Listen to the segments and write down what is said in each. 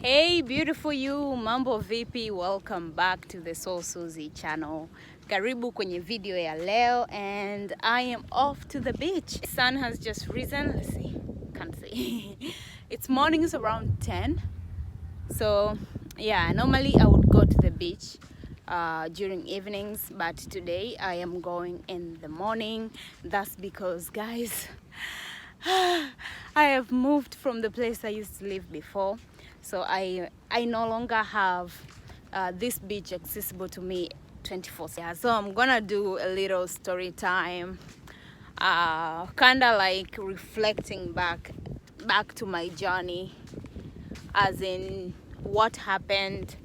Hey beautiful you, mambo vipi? Welcome back to the Suzy channel. Karibu kwenye video ya leo, and I am off to the beach. The sun has just risen. Let's see, can't see. It's mornings around 10. So yeah, normally I would go to the beach during evenings, but today I am going in the morning. That's because, guys, I have moved from the place I used to live before. So I no longer have this beach accessible to me 24/7. Yeah, so I'm gonna do a little story time, kind of like reflecting back to my journey, as in what happened.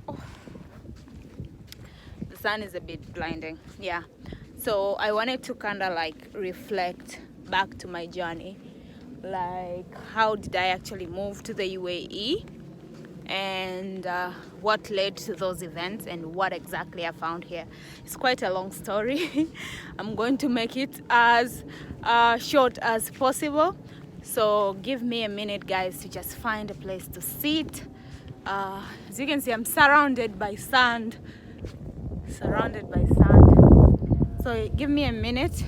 Oh, the sun is a bit blinding. Yeah, so I wanted to kind of like reflect back to my journey, like how did I actually move to the UAE, and what led to those events, and what exactly I found here. It's quite a long story. I'm going to make it as short as possible, so give me a minute, guys, to just find a place to sit. As you can see, I'm surrounded by sand, so give me a minute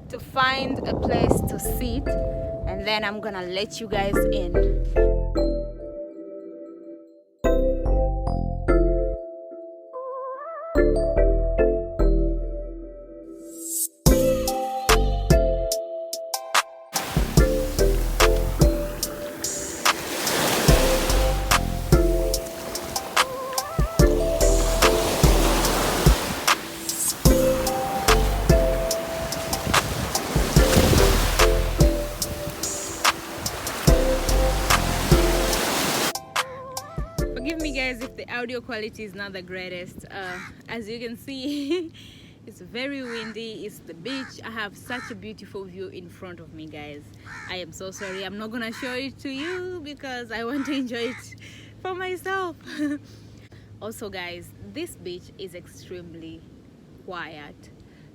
to find a place to sit, and then I'm gonna let you guys in. Forgive me, guys, if the audio quality is not the greatest. As you can see, it's very windy. It's the beach. I have such a beautiful view in front of me, guys. I am so sorry. I'm not gonna show it to you because I want to enjoy it for myself. Also, guys, this beach is extremely quiet.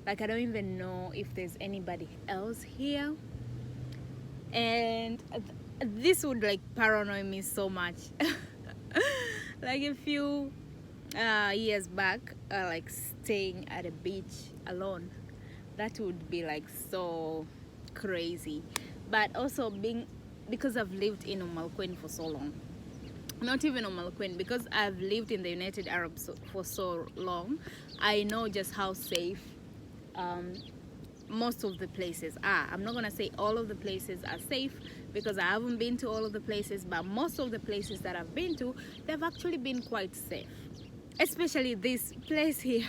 Like, I don't even know if there's anybody else here, and this would like paranoid me so much. Like a few years back, like staying at a beach alone, that would be like so crazy. But also because I've lived in Queen for so long, not even Queen, because I've lived in the United Arab for so long, I know just how safe most of the places are. I'm not gonna say all of the places are safe because I haven't been to all of the places, but most of the places that I've been to, they've actually been quite safe, especially this place here.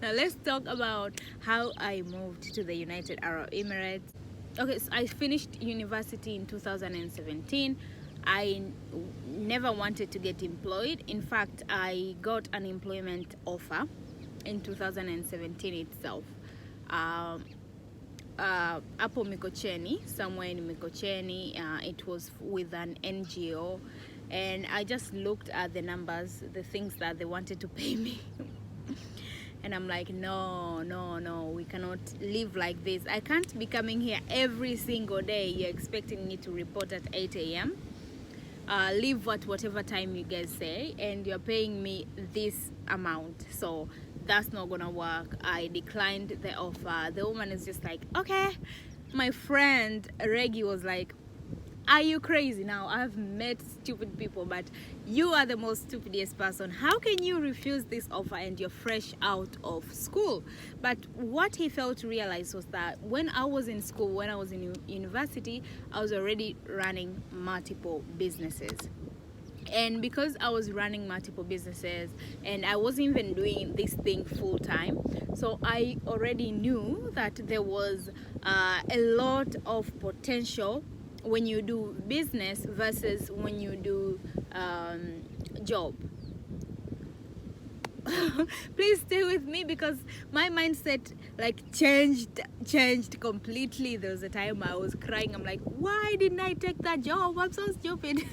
Now let's talk about how I moved to the United Arab Emirates. Okay, so I finished university in 2017. I never wanted to get employed. In fact, I got an employment offer in 2017 itself. Apo Mikocheni, somewhere in Mikocheni. It was with an NGO, and I just looked at the numbers, the things that they wanted to pay me. And I'm like, no, we cannot live like this. I can't be coming here every single day. You're expecting me to report at 8 a.m. Leave at whatever time you guys say, and you're paying me this amount. So that's not gonna work. I declined the offer. The woman is just like, okay. My friend Reggie was like, are you crazy? Now, I've met stupid people, but you are the most stupidest person. How can you refuse this offer and you're fresh out of school? But what he failed to realize was that when I was in school, when I was in university, I was already running multiple businesses. And because I was running multiple businesses and I wasn't even doing this thing full time, so I already knew that there was a lot of potential when you do business versus when you do job. Please stay with me because my mindset like changed completely. There was a time I was crying. I'm like, why didn't I take that job? I'm so stupid.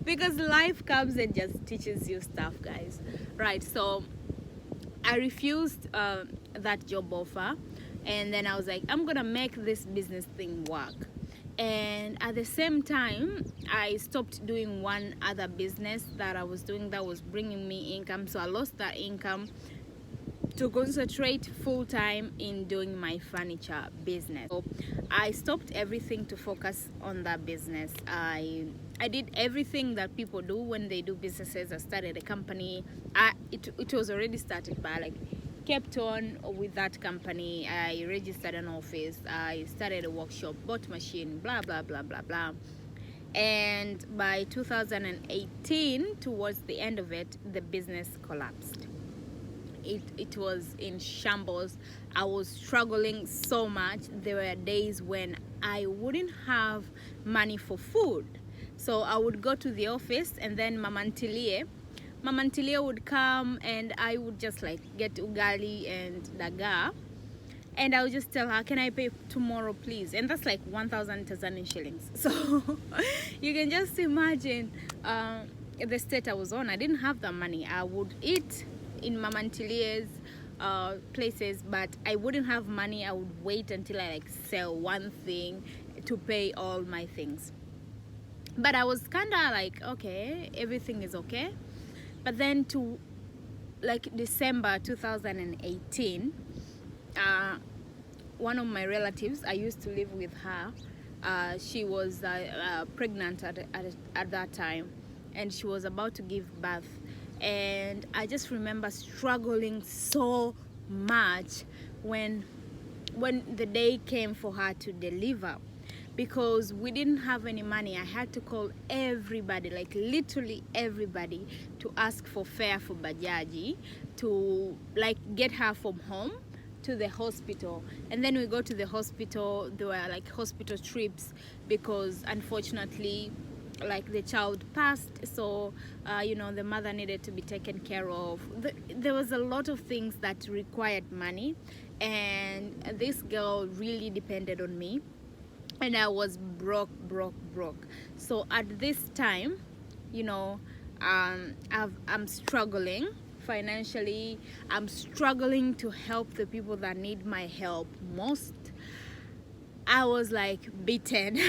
Because life comes and just teaches you stuff, guys. Right, so I refused that job offer, and then I was like, I'm gonna make this business thing work. And at the same time, I stopped doing one other business that I was doing that was bringing me income. So I lost that income to concentrate full-time in doing my furniture business. So I stopped everything to focus on that business. I did everything that people do when they do businesses. I started a company. It was already started, but I kept on with that company. I registered an office. I started a workshop, bought machine, blah blah blah blah blah. And by 2018, towards the end of it, the business collapsed. It was in shambles. I was struggling so much. There were days when I wouldn't have money for food, so I would go to the office, and then Mama Ntilie would come, and I would just like get ugali and dagaa, and I would just tell her, can I pay tomorrow please? And that's like 1,000 Tanzanian shillings. So you can just imagine the state I was on. I didn't have that money. I would eat in Mama Ntilie's places, but I wouldn't have money. I would wait until I like sell one thing to pay all my things. But I was kind of like, okay, everything is okay. But then to like December 2018, one of my relatives, I used to live with her, she was pregnant at that time, and she was about to give birth. And I just remember struggling so much when the day came for her to deliver, because we didn't have any money. I had to call everybody, like literally everybody, to ask for fare for bajaji to like get her from home to the hospital. And then we go to the hospital. There were like hospital trips because unfortunately like the child passed, so you know, the mother needed to be taken care of. There was a lot of things that required money, and this girl really depended on me, and I was broke. So at this time, you know, I'm struggling financially. I'm struggling to help the people that need my help most. I was like beaten.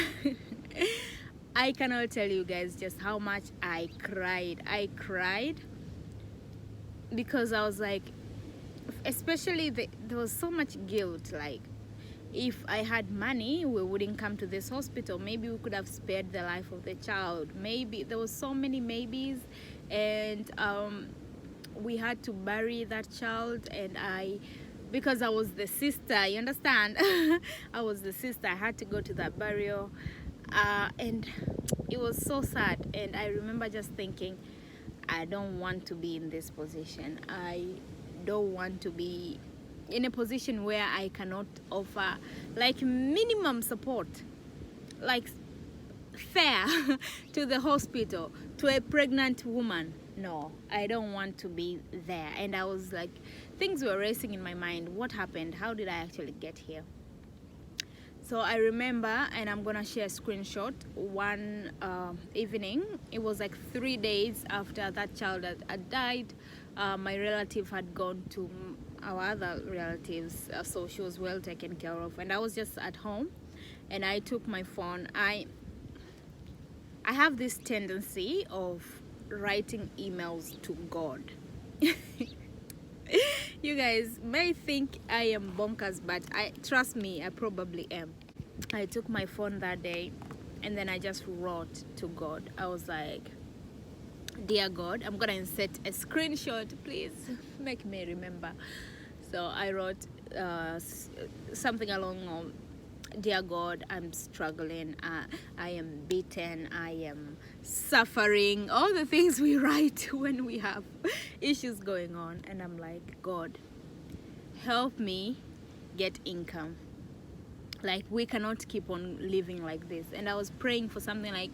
I cannot tell you guys just how much I cried. I cried because I was like, especially there was so much guilt. Like, if I had money, we wouldn't come to this hospital. Maybe we could have spared the life of the child. Maybe there was so many maybes, and we had to bury that child. And because I was the sister, you understand? I was the sister. I had to go to that burial. And it was so sad. And I remember just thinking, I don't want to be in this position. I don't want to be in a position where I cannot offer like minimum support, like fare to the hospital, to a pregnant woman. No, I don't want to be there. And I was like, things were racing in my mind. What happened? How did I actually get here? So I remember, and I'm gonna share a screenshot, one evening. It was like 3 days after that child had died. My relative had gone to our other relatives, so she was well taken care of, and I was just at home, and I took my phone. I have this tendency of writing emails to God. You guys may think I am bonkers, but trust me, I probably am. I took my phone that day, and then I just wrote to God. I was like, dear God, I'm gonna insert a screenshot, please make me remember. So I wrote something along, dear God, I'm struggling, I am beaten, I am suffering, all the things we write when we have issues going on. And I'm like, God, help me get income. Like, we cannot keep on living like this. And I was praying for something like,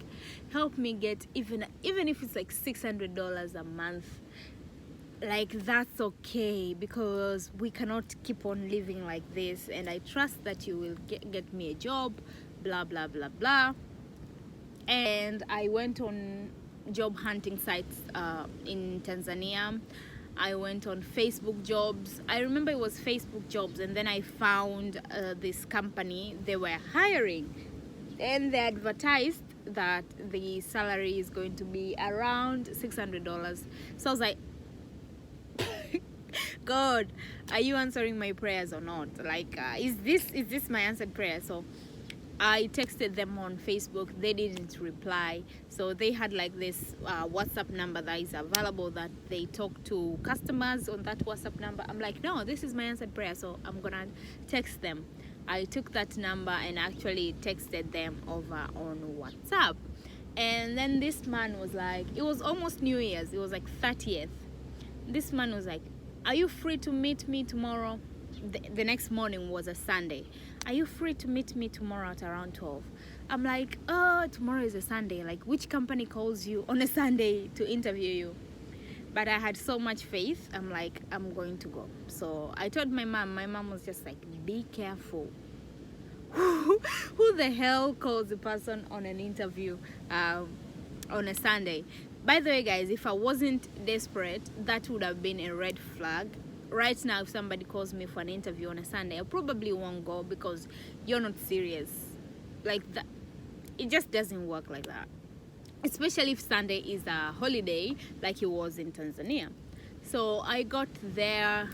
help me get even if it's like $600 a month. Like, that's okay, because we cannot keep on living like this, and I trust that you will get me a job, blah blah blah blah. And I went on job hunting sites in Tanzania. I went on Facebook jobs. I remember it was Facebook jobs, and then I found this company. They were hiring And they advertised that the salary is going to be around $600. So I was like, God, are you answering my prayers or not? Like, is this my answered prayer? So I texted them on Facebook. They didn't reply. So they had like this WhatsApp number that is available, that they talk to customers on that WhatsApp number. I'm like, no, this is my answered prayer, so I'm gonna text them. I took that number and actually texted them over on WhatsApp. And then this man was like, it was almost New Year's, it was like 30th. This man was like, are you free to meet me tomorrow? The next morning was a Sunday. Are you free to meet me tomorrow at around 12? I'm like, oh, tomorrow is a Sunday. Like, which company calls you on a Sunday to interview you? But I had so much faith. I'm like, I'm going to go. So I told my mom. My mom was just like, be careful. Who the hell calls a person on an interview on a Sunday? By the way, guys, if I wasn't desperate, that would have been a red flag. Right now, if somebody calls me for an interview on a Sunday, I probably won't go, because you're not serious. Like that, it just doesn't work like that. Especially if Sunday is a holiday, like it was in Tanzania. So I got there.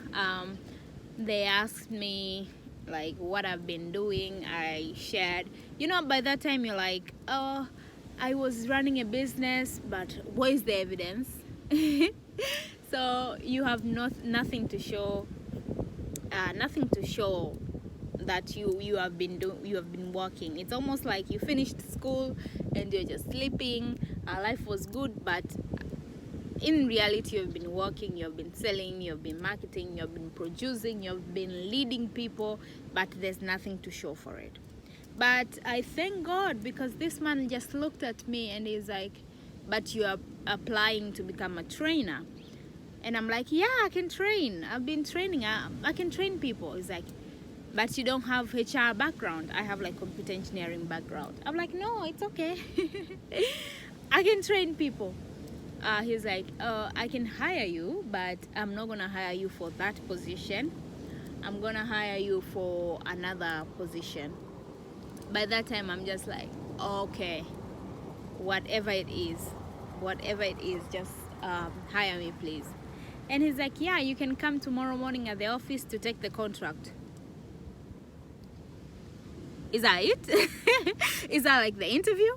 They asked me like what I've been doing. I shared. You know, by that time you're like, oh, I was running a business, but where is the evidence? So you have nothing to show, that you have been working. It's almost like you finished school and you're just sleeping. Life was good, but in reality you've been working, you've been selling, you've been marketing, you've been producing, you've been leading people, but there's nothing to show for it. But I thank God, because this man just looked at me and he's like, but you are applying to become a trainer. And I'm like, yeah, I can train. I've been training. I can train people. He's like, but you don't have HR background. I have like computer engineering background. I'm like, no, it's okay. I can train people. He's like, I can hire you, but I'm not going to hire you for that position. I'm going to hire you for another position. By that time, I'm just like, okay, whatever it is, just hire me, please. And he's like, yeah, you can come tomorrow morning at the office to take the contract. Is that it? Is that like the interview?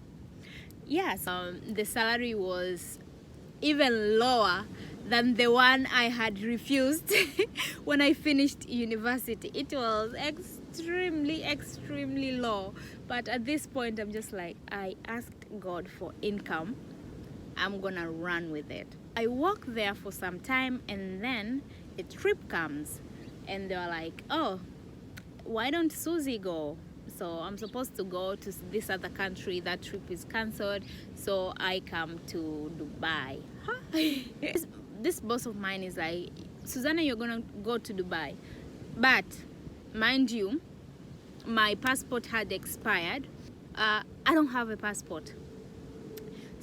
Yes. The salary was even lower than the one I had refused when I finished university. It was extremely low. But at this point, I'm just like, I asked God for income. I'm gonna run with it. I work there for some time, and then a trip comes, and they're like, oh, why don't Suzy go? So I'm supposed to go to this other country. That trip is cancelled, so I come to Dubai. Huh? This boss of mine is like, Susanna, you're gonna go to Dubai, but mind you, my passport had expired. I don't have a passport.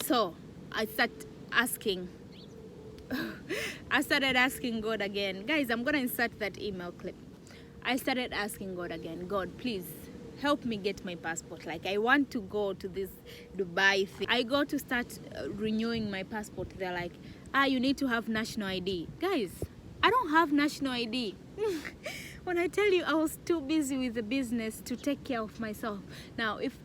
So I started asking God again. Guys, I'm gonna insert that email clip. I started asking God again, God, please help me get my passport. Like, I want to go to this Dubai thing. I go to start renewing my passport. They're like, you need to have national ID. Guys, I don't have national ID. When I tell you, I was too busy with the business to take care of myself. Now, if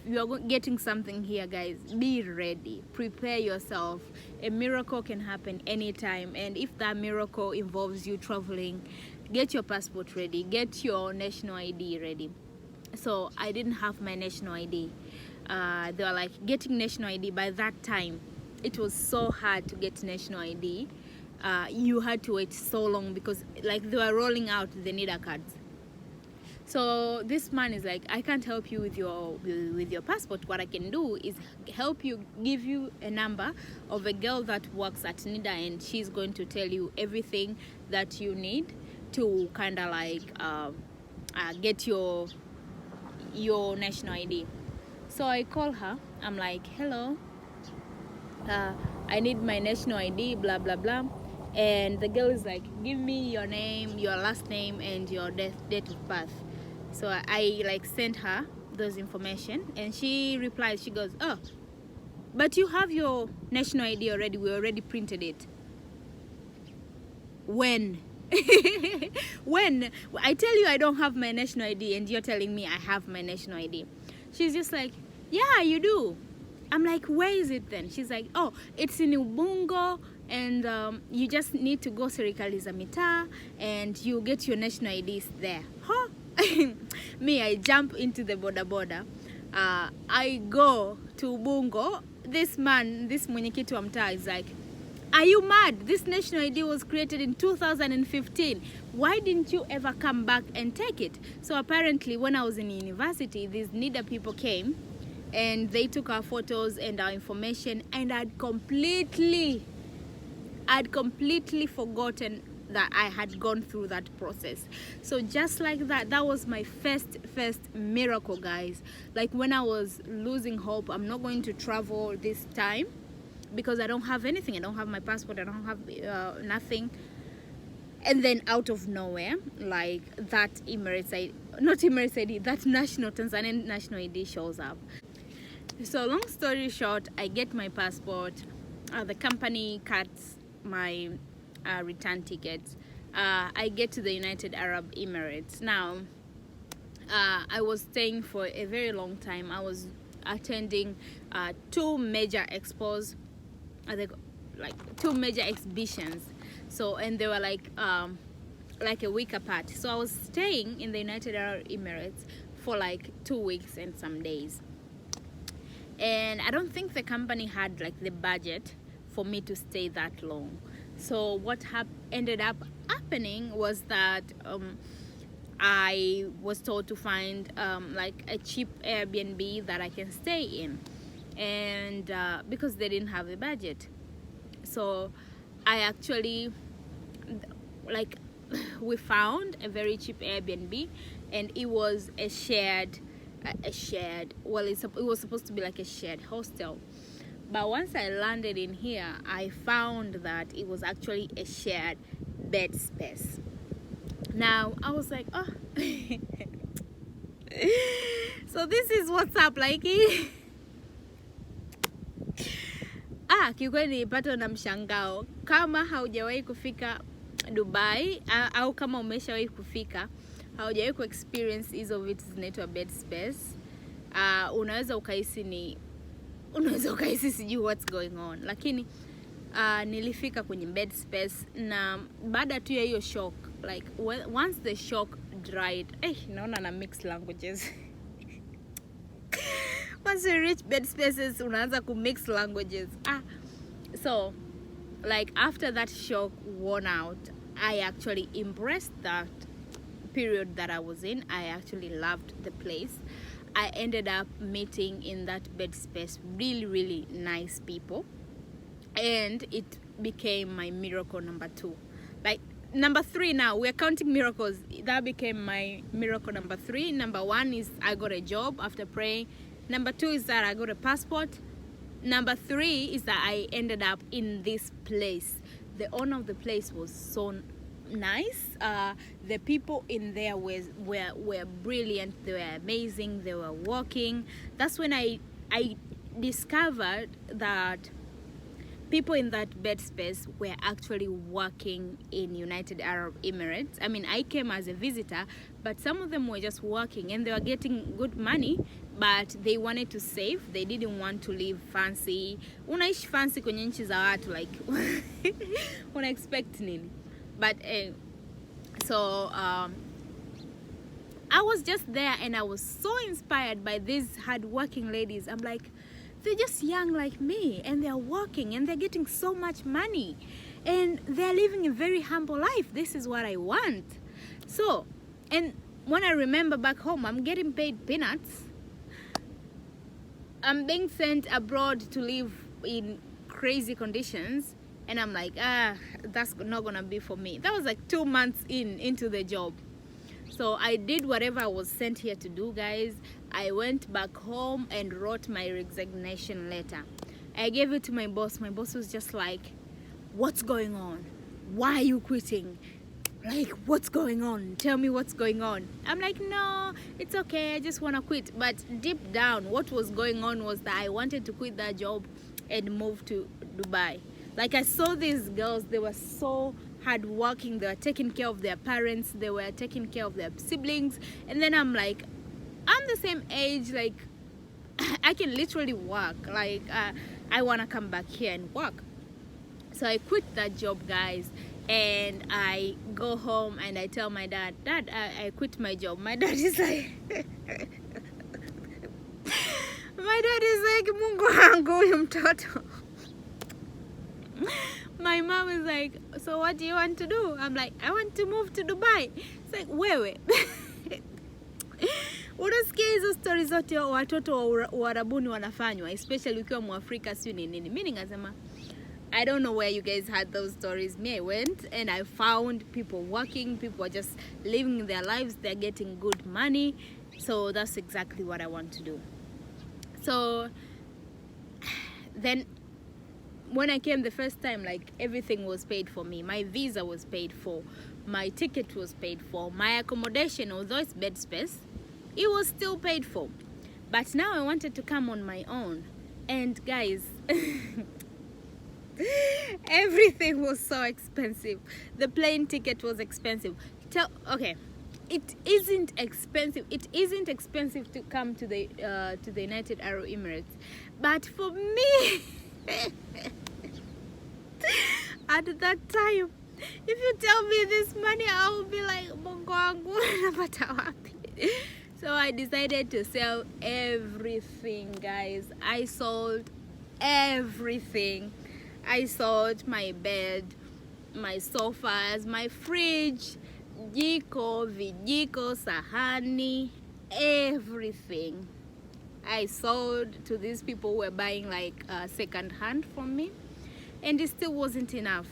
you're getting something here, guys, be ready. Prepare yourself. A miracle can happen anytime. And if that miracle involves you traveling, get your passport ready. Get your national ID ready. So I didn't have my national ID. They were like, getting national ID. By that time, it was so hard to get national ID. You had to wait so long, because like they were rolling out the NIDA cards. So this man is like, I can't help you with your passport. What I can do is help you, give you a number of a girl that works at NIDA, and she's going to tell you everything that you need to kind of like get your national ID. So I call her. I'm like, hello, I need my national ID, blah blah blah. And the girl is like, give me your name, your last name, and your date of birth. So I like sent her those information, and she replies, she goes, oh, but you have your national ID already, we already printed it. When? When? I tell you I don't have my national ID and you're telling me I have my national ID. She's just like, yeah, you do. I'm like, where is it then? She's like, oh, it's in Ubungo, and you just need to go Serikali za Mitaa and you get your national IDs there. Huh? Me, I jump into the boda. I go to Ubungo. This man, this mwenyekiti wa mtaa is like, are you mad? This national ID was created in 2015. Why didn't you ever come back and take it? So apparently when I was in university, these NIDA people came and they took our photos and our information, and I'd completely forgotten that I had gone through that process. So just like that, that was my first miracle, guys. Like when I was losing hope, I'm not going to travel this time because I don't have anything. I don't have my passport, I don't have nothing. And then out of nowhere, like that Emirates ID, not Emirates ID, that Tanzanian national ID shows up. So long story short, I get my passport, the company cuts my return tickets. I get to the United Arab Emirates. Now, I was staying for a very long time. I was attending 2 major expos, like 2 major exhibitions. So, and they were like a week apart. So I was staying in the United Arab Emirates for like 2 weeks and some days. And I don't think the company had like the budget for me to stay that long. So what ended up happening was that I was told to find like a cheap Airbnb that I can stay in, and because they didn't have a budget. So I actually, like, we found a very cheap Airbnb, and it was a shared, well, it was supposed to be like a shared hostel. But once I landed in here, I found that it was actually a shared bed space. Now, I was like, oh. So this is what's up, like. Kiukweli nilipatwa na mshangao. Kama haujawahi kufika Dubai, au kama umeshawahi kufika, haujawahi ku experience hizo vitu zinaitwa bed space, unaweza ukahisi sijui what's going on. Lakini nilifika kwenye bed space, na baada tu ya hiyo shock, like once the shock dried, naona na mixed languages. Once you reach bed spaces, unaanza ku mix languages. So like after that shock worn out, I actually embraced that period that I was in. I actually loved the place. I ended up meeting in that bed space really nice people, and it became my miracle number 2. Like number 3 now, we're counting miracles. That became my miracle number 3. Number 1 is I got a job after praying. Number 2 is that I got a passport. Number 3 is that I ended up in this place. The owner of the place was so nice. The people in there were brilliant. They were amazing. They were working. That's when I discovered that people in that bed space were actually working in United Arab Emirates. I mean, I came as a visitor, but some of them were just working, and they were getting good money, but they wanted to save. They didn't want to live fancy. Unaishi fancy kwenye nchi za watu, like una expect nini? But so I was just there, and I was so inspired by these hard-working ladies. I'm like, they're just young like me, and they're working, and they're getting so much money, and they're living a very humble life. This is what I want. So, and when I remember back home, I'm getting paid peanuts. I'm being sent abroad to live in crazy conditions, and I'm like, that's not gonna be for me. That was like 2 months into the job. So I did whatever I was sent here to do, guys. I went back home and wrote my resignation letter. I gave it to my boss. My boss was just like, what's going on? Why are you quitting? like, what's going on? Tell me what's going on. I'm like, no, it's okay, I just want to quit. But deep down, what was going on was that I wanted to quit that job and move to Dubai. Like, I saw these girls, they were so hardworking, they were taking care of their parents, they were taking care of their siblings. And then I'm like, I'm the same age, like, I can literally work. Like, I want to come back here and work. So I quit that job, guys. And I go home and I tell my dad, Dad, I quit my job. My dad is like, Mungu wangu huyu mtoto. My mom is like, so what do you want to do? I'm like, I want to move to Dubai. It's like, wewe. Unasikia hizo stories zote watoto wa Uarabuni wanafanywa, especially ukiwa Mwafrika sio nini. Mimi ningasema, I don't know where you guys had those stories. Me, I went and I found people working, people are just living their lives, they're getting good money. So that's exactly what I want to do. So then when I came the first time, like, everything was paid for me. My visa was paid for, my ticket was paid for, my accommodation, although it's bed space, it was still paid for. But now I wanted to come on my own. And guys, everything was so expensive. The plane ticket was expensive. Okay, it isn't expensive. It isn't expensive to come to the United Arab Emirates. But for me, at that time, if you tell me this money, I will be like, Mungu wangu napata wapi? So I decided to sell everything, guys. I sold everything. I sold my bed, my sofas, my fridge, jiko, vijiko, sahani, everything. I sold to these people who were buying like second hand from me, and it still wasn't enough.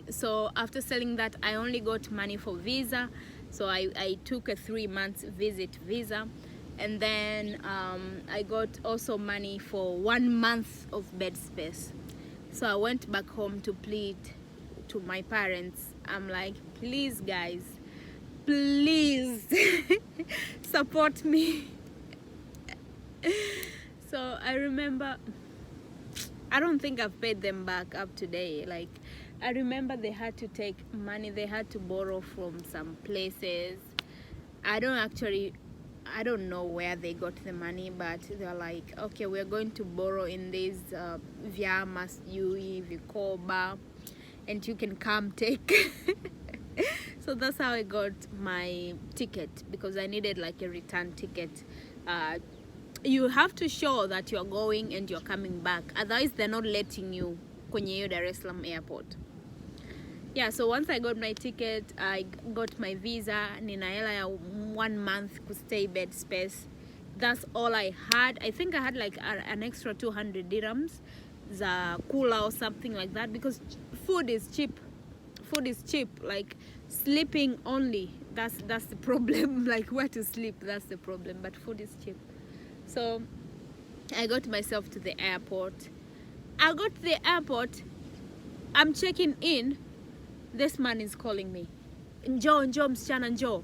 So after selling that, I only got money for visa. So I took a 3-month visit visa, and then I got also money for 1 month of bed space. So I went back home to plead to my parents. I'm like, please guys, please support me. So I remember, I don't think I've paid them back up today. Like, I remember they had to take money, they had to borrow from some places. I don't know where they got the money, but they're like, okay, we're going to borrow in this vyama sijui vikoba, and you can come take. So that's how I got my ticket, because I needed like a return ticket. You have to show that you're going and you're coming back, otherwise they're not letting you kwenye hiyo Dar es Salaam airport. Yeah, so once I got my ticket, I got my visa, nina hela ya 1 month to stay bed space. That's all I had. I think I had like an extra 200 dirhams za kula or something like that, because food is cheap. Food is cheap. Like, sleeping only, that's the problem. Like, where to sleep, that's the problem. But food is cheap. So I got myself to the airport. I got to the airport, I'm checking in. This man is calling me. Njoo msichana njoo.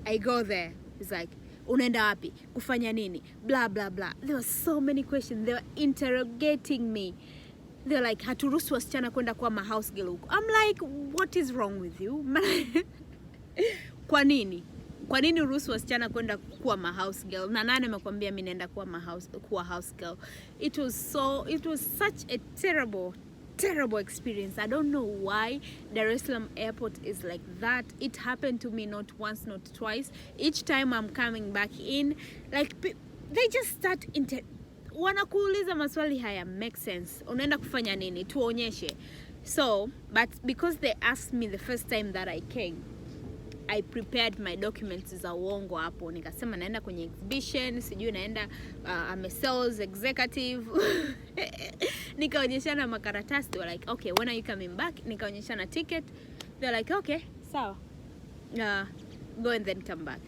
I go there. He's like, unaenda wapi? Kufanya nini? Blah blah blah. There were so many questions. They were interrogating me. They're like, haturuhusu wasichana kwenda kuwa house girl huko. I'm like, what is wrong with you? Kwa nini? Kwa nini uruhusu wasichana kwenda kuwa house girl? Na nani amekwambia mimi naenda kuwa house girl? It was such a terrible experience. I don't know why Dar es Salaam airport is like that. It happened to me not once, not twice. Each time I'm coming back in, like, they just start wanakuuliza maswali haya make sense. Unaenda kufanya nini? Tuonyeshe. So, but because they asked me the first time that I came, I prepared my documents za uongo hapo. Nikasema naenda kwenye exhibition, sijui naenda I'm a sales executive. Nikaonyeshana makaratasi. They were like, okay, when are you coming back? Nikaonyeshana ticket. They're like, okay, sawa. Go and then come back.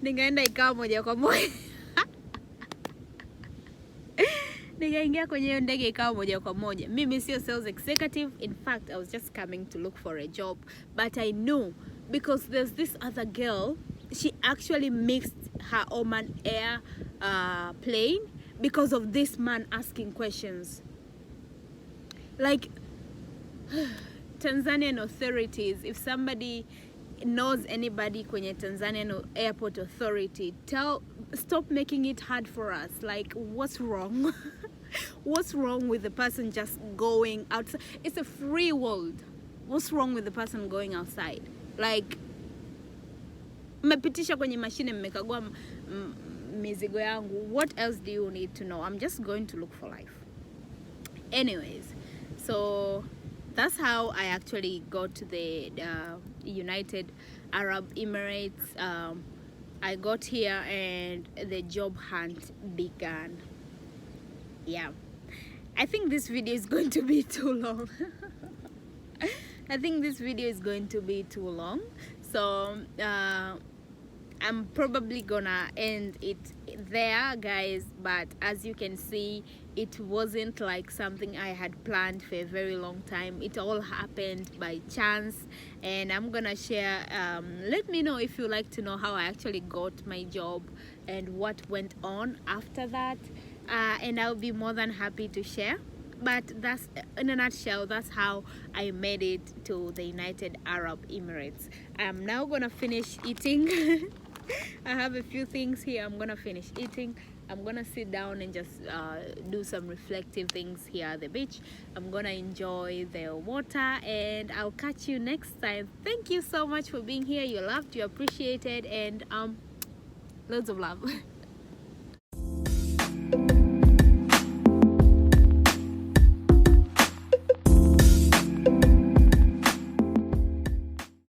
Nikaenda ikawa moja kwa moja. Nikaingia kwenye hiyo ndege ikawa moja kwa moja. Mimi sio sales executive. In fact, I was just coming to look for a job. But I knew because there's this other girl. She actually mixed her Oman Air plane because of this man asking questions. Like, Tanzanian authorities, if somebody knows anybody kwenye Tanzanian airport authority, stop making it hard for us. Like, what's wrong? What's wrong with the person just going outside? It's a free world. What's wrong with the person going outside? Like, mmepitisha kwenye mashine, mmekagua mizigo yangu. What else do you need to know? I'm just going to look for life. Anyways, so that's how I actually got to the United Arab Emirates. I got here and the job hunt began. Yeah, I think this video is going to be too long. I think this video is going to be too long, so I'm probably gonna end it there, guys. But as you can see, it wasn't like something I had planned for a very long time. It all happened by chance, and I'm gonna share. Let me know if you like to know how I actually got my job and what went on after that, and I'll be more than happy to share. But that's, in a nutshell, that's how I made it to the United Arab Emirates. I'm now gonna finish eating. I have a few things here. I'm gonna finish eating. I'm gonna sit down and just do some reflective things here at the beach. I'm gonna enjoy the water, and I'll catch you next time. Thank you so much for being here. You're loved, you're appreciated, and loads of love.